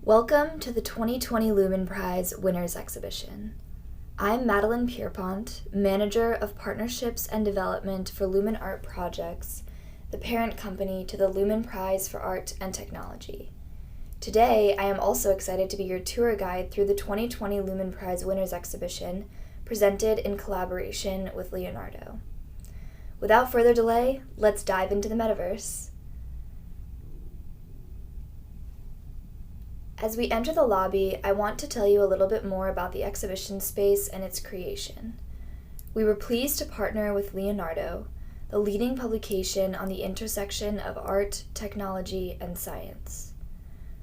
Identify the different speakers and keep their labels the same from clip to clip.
Speaker 1: Welcome to the 2020 Lumen Prize Winners Exhibition. I'm Madeleine Pierpont, Manager of Partnerships and Development for Lumen Art Projects, the parent company to the Lumen Prize for Art and Technology. Today, I am also excited to be your tour guide through the 2020 Lumen Prize Winners Exhibition, presented in collaboration with Leonardo. Without further delay, let's dive into the metaverse. As we enter the lobby, I want to tell you a little bit more about the exhibition space and its creation. We were pleased to partner with Leonardo, the leading publication on the intersection of art, technology, and science.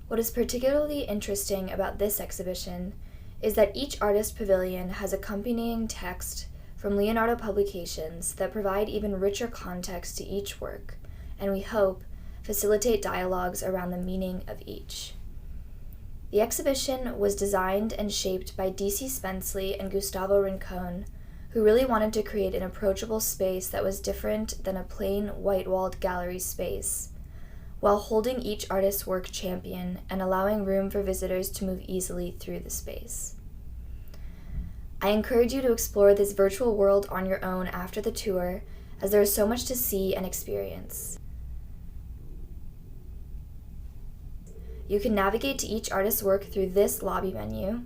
Speaker 1: What is particularly interesting about this exhibition is that each artist pavilion has accompanying text from Leonardo publications that provide even richer context to each work, and we hope facilitate dialogues around the meaning of each. The exhibition was designed and shaped by DC Spenceley and Gustavo Rincon, who really wanted to create an approachable space that was different than a plain white-walled gallery space, while holding each artist's work champion and allowing room for visitors to move easily through the space. I encourage you to explore this virtual world on your own after the tour, as there is so much to see and experience. You can navigate to each artist's work through this lobby menu,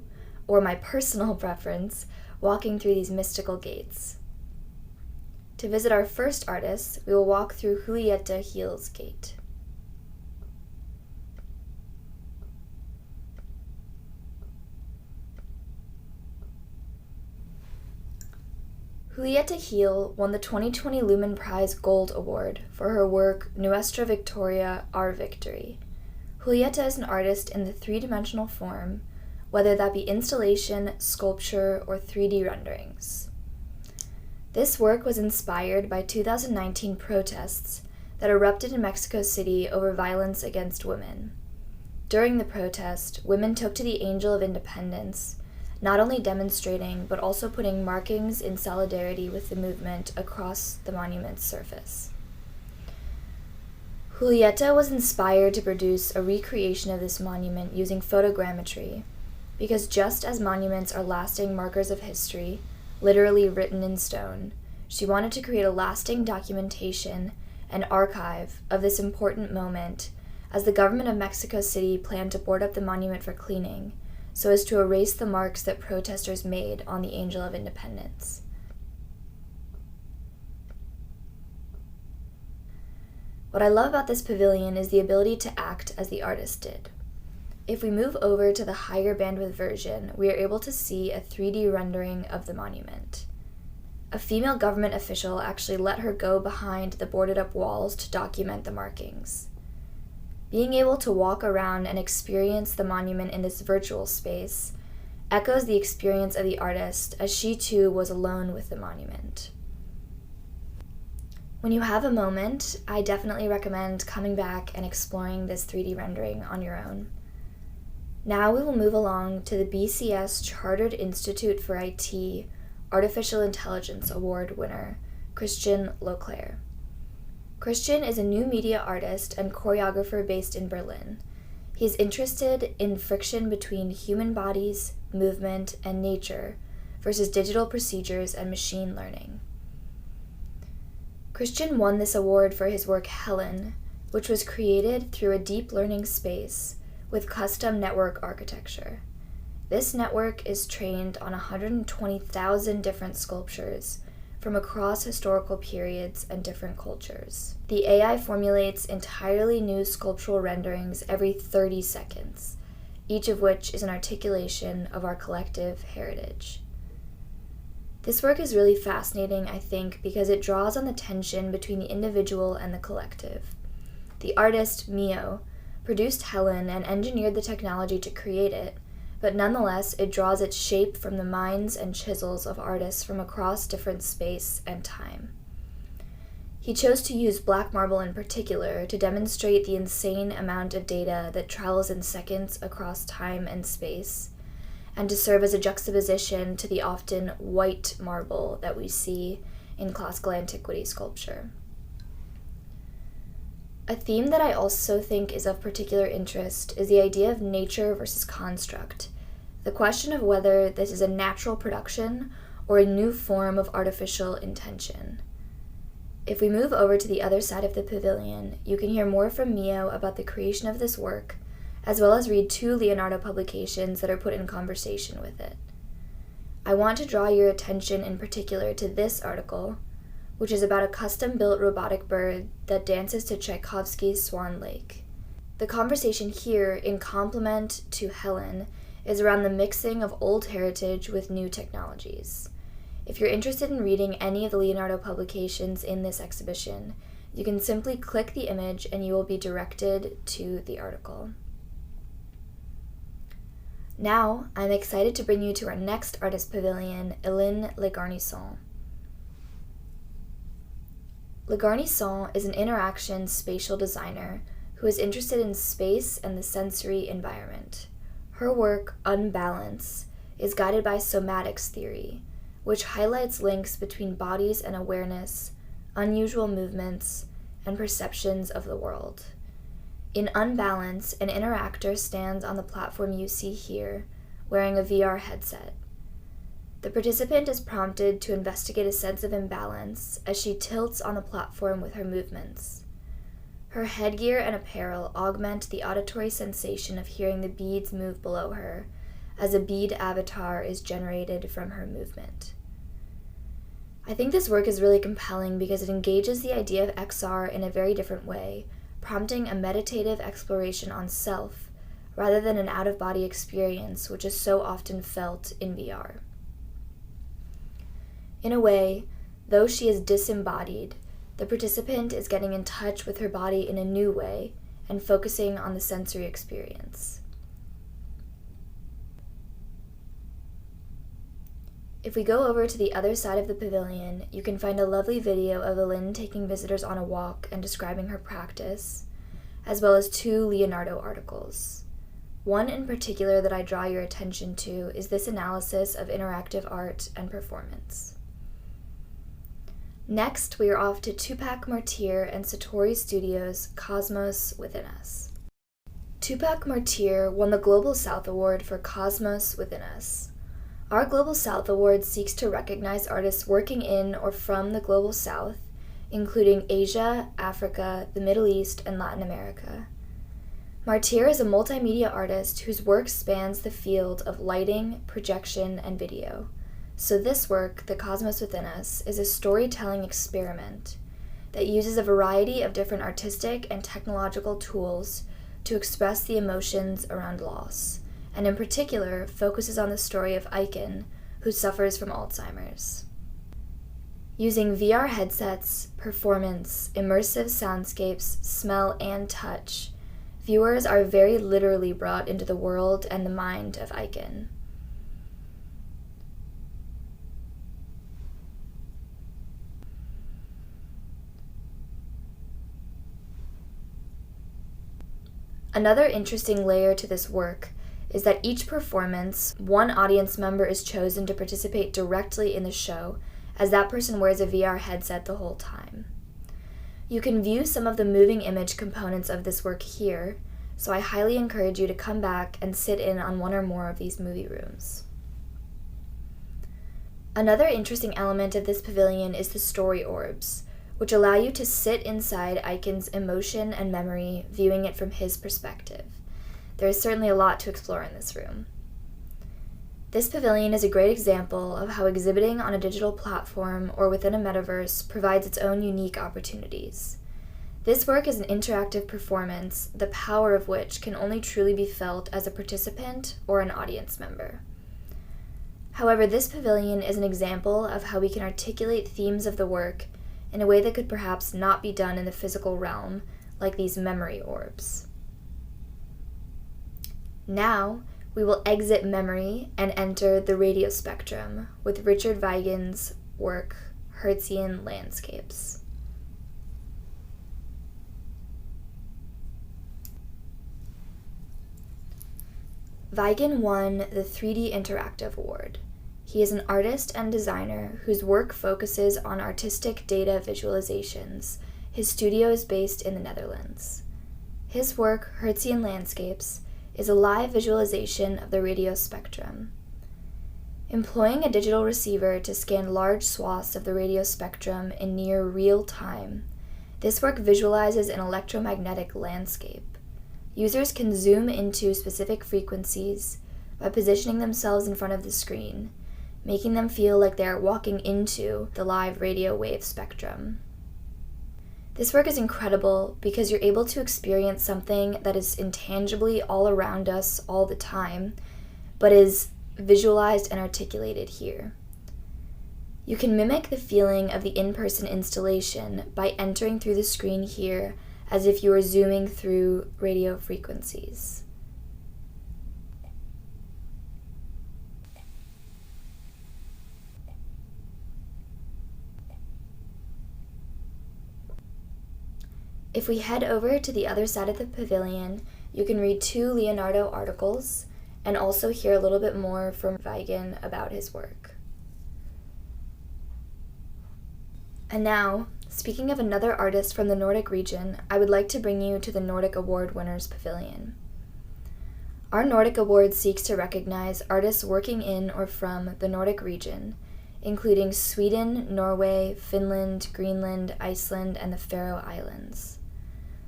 Speaker 1: or my personal preference, walking through these mystical gates. To visit our first artist, we will walk through Julieta Gil's gate. Julieta Gil won the 2020 Lumen Prize Gold Award for her work Nuestra Victoria, Our Victory. Julieta is an artist in the three-dimensional form, whether that be installation, sculpture, or 3D renderings. This work was inspired by 2019 protests that erupted in Mexico City over violence against women. During the protest, women took to the Angel of Independence, not only demonstrating but also putting markings in solidarity with the movement across the monument's surface. Julieta was inspired to produce a recreation of this monument using photogrammetry, because just as monuments are lasting markers of history, literally written in stone, she wanted to create a lasting documentation and archive of this important moment, as the government of Mexico City planned to board up the monument for cleaning, so as to erase the marks that protesters made on the Angel of Independence. What I love about this pavilion is the ability to act as the artist did. If we move over to the higher bandwidth version, we are able to see a 3D rendering of the monument. A female government official actually let her go behind the boarded up walls to document the markings. Being able to walk around and experience the monument in this virtual space echoes the experience of the artist, as she too was alone with the monument. When you have a moment, I definitely recommend coming back and exploring this 3D rendering on your own. Now we will move along to the BCS Chartered Institute for IT Artificial Intelligence Award winner, Christian Leclair. Christian is a new media artist and choreographer based in Berlin. He is interested in friction between human bodies, movement, and nature versus digital procedures and machine learning. Christian won this award for his work Helen, which was created through a deep learning space with custom network architecture. This network is trained on 120,000 different sculptures from across historical periods and different cultures. The AI formulates entirely new sculptural renderings every 30 seconds, each of which is an articulation of our collective heritage. This work is really fascinating, I think, because it draws on the tension between the individual and the collective. The artist, Mio, produced Helen and engineered the technology to create it, but nonetheless it draws its shape from the minds and chisels of artists from across different space and time. He chose to use black marble in particular to demonstrate the insane amount of data that travels in seconds across time and space, and to serve as a juxtaposition to the often white marble that we see in classical antiquity sculpture. A theme that I also think is of particular interest is the idea of nature versus construct, the question of whether this is a natural production or a new form of artificial intention. If we move over to the other side of the pavilion, you can hear more from Mio about the creation of this work, as well as read 2 Leonardo publications that are put in conversation with it. I want to draw your attention in particular to this article, which is about a custom-built robotic bird that dances to Tchaikovsky's Swan Lake. The conversation here, in complement to Helen, is around the mixing of old heritage with new technologies. If you're interested in reading any of the Leonardo publications in this exhibition, you can simply click the image and you will be directed to the article. Now, I'm excited to bring you to our next artist pavilion, Ilyn Legarny. Legarny is an interaction spatial designer who is interested in space and the sensory environment. Her work, Unbalance, is guided by somatics theory, which highlights links between bodies and awareness, unusual movements, and perceptions of the world. In Unbalance, an interactor stands on the platform you see here, wearing a VR headset. The participant is prompted to investigate a sense of imbalance as she tilts on the platform with her movements. Her headgear and apparel augment the auditory sensation of hearing the beads move below her, as a bead avatar is generated from her movement. I think this work is really compelling because it engages the idea of XR in a very different way, prompting a meditative exploration on self, rather than an out-of-body experience which is so often felt in VR. In a way, though she is disembodied, the participant is getting in touch with her body in a new way and focusing on the sensory experience. If we go over to the other side of the pavilion, you can find a lovely video of Ilyn taking visitors on a walk and describing her practice, as well as 2 Leonardo articles. One in particular that I draw your attention to is this analysis of interactive art and performance. Next, we are off to Tupac Martyr and Satori Studios' Cosmos Within Us. Tupac Martyr won the Global South Award for Cosmos Within Us. Our Global South Award seeks to recognize artists working in or from the Global South, including Asia, Africa, the Middle East, and Latin America. Martyr is a multimedia artist whose work spans the field of lighting, projection, and video. So this work, The Cosmos Within Us, is a storytelling experiment that uses a variety of different artistic and technological tools to express the emotions around loss, and in particular focuses on the story of Eichen, who suffers from Alzheimer's. Using VR headsets, performance, immersive soundscapes, smell, and touch, viewers are very literally brought into the world and the mind of Eichen. Another interesting layer to this work is that each performance, one audience member is chosen to participate directly in the show, as that person wears a VR headset the whole time. You can view some of the moving image components of this work here, so I highly encourage you to come back and sit in on one or more of these movie rooms. Another interesting element of this pavilion is the story orbs, which allow you to sit inside Eichen's emotion and memory, viewing it from his perspective. There is certainly a lot to explore in this room. This pavilion is a great example of how exhibiting on a digital platform or within a metaverse provides its own unique opportunities. This work is an interactive performance, the power of which can only truly be felt as a participant or an audience member. However, this pavilion is an example of how we can articulate themes of the work in a way that could perhaps not be done in the physical realm, like these memory orbs. Now, we will exit memory and enter the radio spectrum with Richard Weigan's work, Hertzian Landscapes. Weigan won the 3D Interactive Award. He is an artist and designer whose work focuses on artistic data visualizations, His studio is based in the Netherlands. His work, Hertzian Landscapes, is a live visualization of the radio spectrum. Employing a digital receiver to scan large swaths of the radio spectrum in near real time, this work visualizes an electromagnetic landscape. Users can zoom into specific frequencies by positioning themselves in front of the screen, making them feel like they are walking into the live radio wave spectrum. This work is incredible because you're able to experience something that is intangibly all around us all the time, but is visualized and articulated here. You can mimic the feeling of the in-person installation by entering through the screen here as if you were zooming through radio frequencies. If we head over to the other side of the pavilion, you can read 2 Leonardo articles and also hear a little bit more from Weigan about his work. And now, speaking of another artist from the Nordic region, I would like to bring you to the Nordic Award Winners Pavilion. Our Nordic Award seeks to recognize artists working in or from the Nordic region, including Sweden, Norway, Finland, Greenland, Iceland, and the Faroe Islands.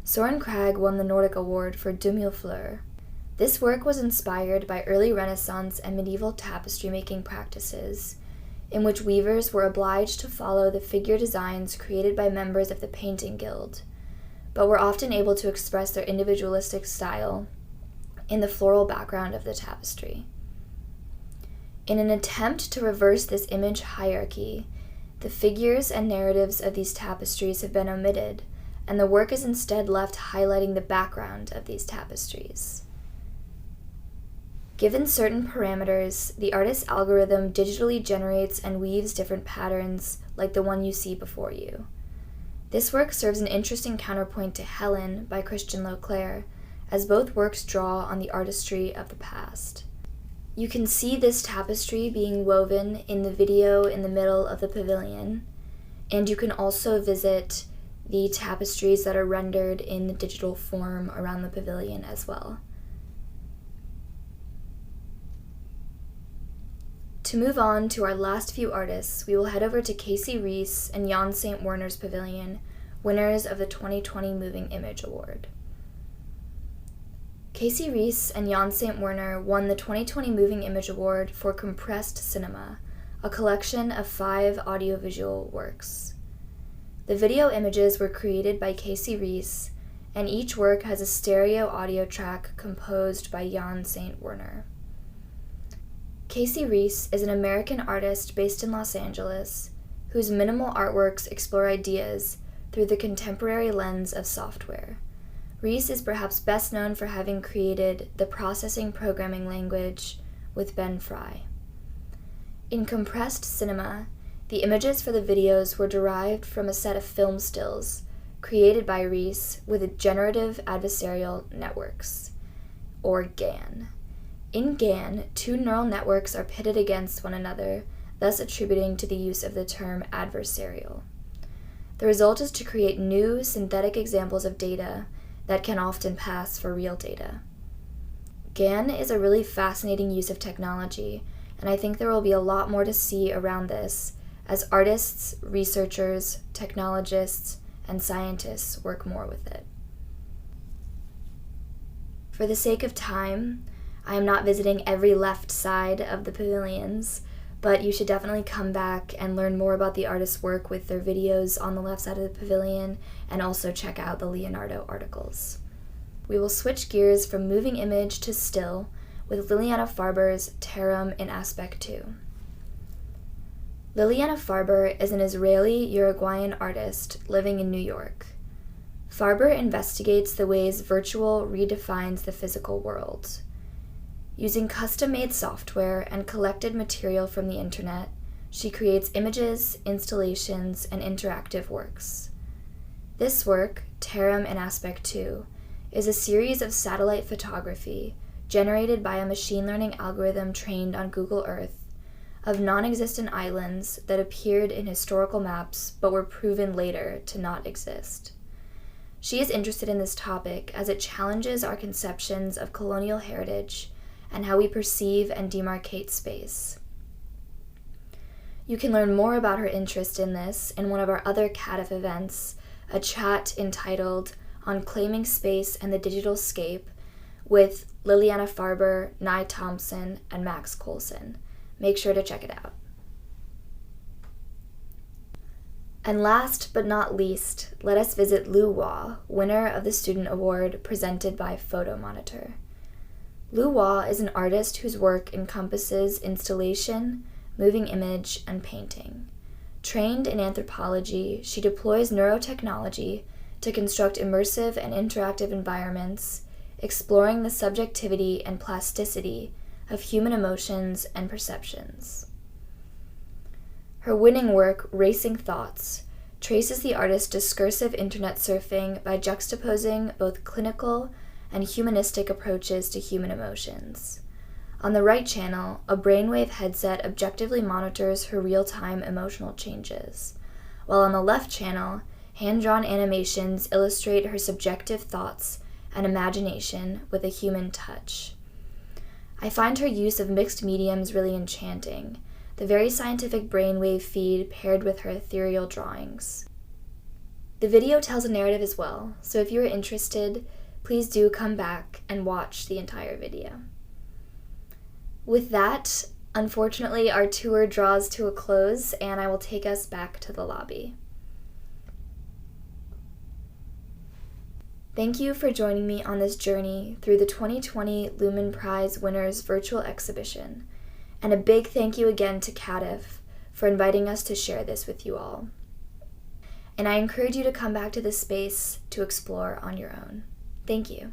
Speaker 1: Soren Craig won the Nordic Award for De Mille Fleurs. This work was inspired by early Renaissance and medieval tapestry-making practices, in which weavers were obliged to follow the figure designs created by members of the painting guild, but were often able to express their individualistic style in the floral background of the tapestry. In an attempt to reverse this image hierarchy, the figures and narratives of these tapestries have been omitted, and the work is instead left highlighting the background of these tapestries. Given certain parameters, the artist's algorithm digitally generates and weaves different patterns like the one you see before you. This work serves an interesting counterpoint to Helen by Christian Leclair, as both works draw on the artistry of the past. You can see this tapestry being woven in the video in the middle of the pavilion, and you can also visit the tapestries that are rendered in the digital form around the pavilion as well. To move on to our last few artists, we will head over to Casey Reese and Jan St. Werner's Pavilion, winners of the 2020 Moving Image Award. Casey Reese and Jan St. Werner won the 2020 Moving Image Award for Compressed Cinema, a collection of 5 audiovisual works. The video images were created by Casey Reese, and each work has a stereo audio track composed by Jan St. Werner. Casey Reese is an American artist based in Los Angeles whose minimal artworks explore ideas through the contemporary lens of software. Reese is perhaps best known for having created the processing programming language with Ben Fry. In Compressed Cinema, the images for the videos were derived from a set of film stills created by Reese with generative adversarial networks, or GAN. In GAN, 2 neural networks are pitted against one another, thus attributing to the use of the term adversarial. The result is to create new synthetic examples of data that can often pass for real data. GAN is a really fascinating use of technology, and I think there will be a lot more to see around this as artists, researchers, technologists, and scientists work more with it. For the sake of time, I am not visiting every left side of the pavilions, but you should definitely come back and learn more about the artist's work with their videos on the left side of the pavilion, and also check out the Leonardo articles. We will switch gears from moving image to still with Liliana Farber's Terum in Aspect 2. Liliana Farber is an Israeli-Uruguayan artist living in New York. Farber investigates the ways virtual redefines the physical world. Using custom-made software and collected material from the internet, she creates images, installations, and interactive works. This work, Terum in Aspect 2, is a series of satellite photography generated by a machine learning algorithm trained on Google Earth of non-existent islands that appeared in historical maps but were proven later to not exist. She is interested in this topic as it challenges our conceptions of colonial heritage and how we perceive and demarcate space. You can learn more about her interest in this in one of our other CADAF events, a chat entitled On Claiming Space and the Digital Scape with Liliana Farber, Nye Thompson, and Max Coulson. Make sure to check it out. And last but not least, let us visit Luwa, winner of the Student Award presented by Photo Monitor. Luwa is an artist whose work encompasses installation, moving image, and painting. Trained in anthropology, she deploys neurotechnology to construct immersive and interactive environments, exploring the subjectivity and plasticity of human emotions and perceptions. Her winning work, Racing Thoughts, traces the artist's discursive internet surfing by juxtaposing both clinical and humanistic approaches to human emotions. On the right channel, a brainwave headset objectively monitors her real-time emotional changes, while on the left channel, hand-drawn animations illustrate her subjective thoughts and imagination with a human touch. I find her use of mixed mediums really enchanting, the very scientific brainwave feed paired with her ethereal drawings. The video tells a narrative as well, so if you are interested, please do come back and watch the entire video. With that, unfortunately, our tour draws to a close, and I will take us back to the lobby. Thank you for joining me on this journey through the 2020 Lumen Prize winners virtual exhibition, and a big thank you again to CADAF for inviting us to share this with you all. And I encourage you to come back to this space to explore on your own. Thank you.